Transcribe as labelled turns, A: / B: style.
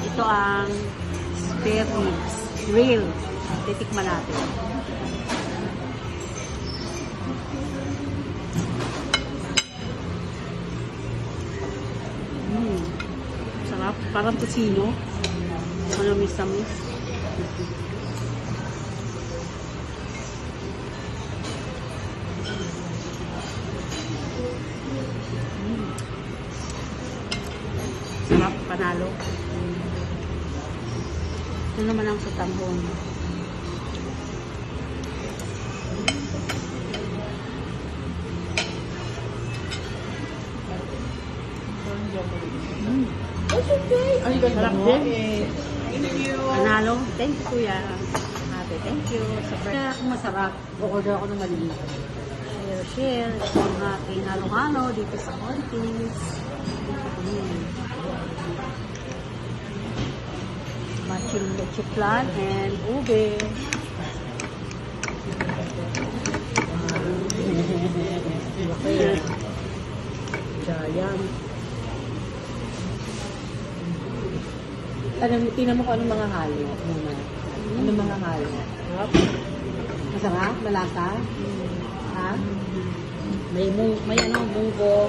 A: Ito ang spare ribs. Real. Titikman natin. Sarap. Parang tusino. Manamis-tamis. Sarap. Panalo. Ito naman ang sa tambong.
B: Ay,
A: Sarap din.
B: Thank you.
A: Panalo. Thank you, kuya. Ate, thank you. Kaya kung masarap, o-order ako ng maliit. Share. Ito ang aking halo-halo dito sa Contis. Matching leche flan and ube. Okay. Giant.
B: Tingnan mo kung anong mga halo muna. Anong mga halo? Masarap? Malasa? Ha? May munggo.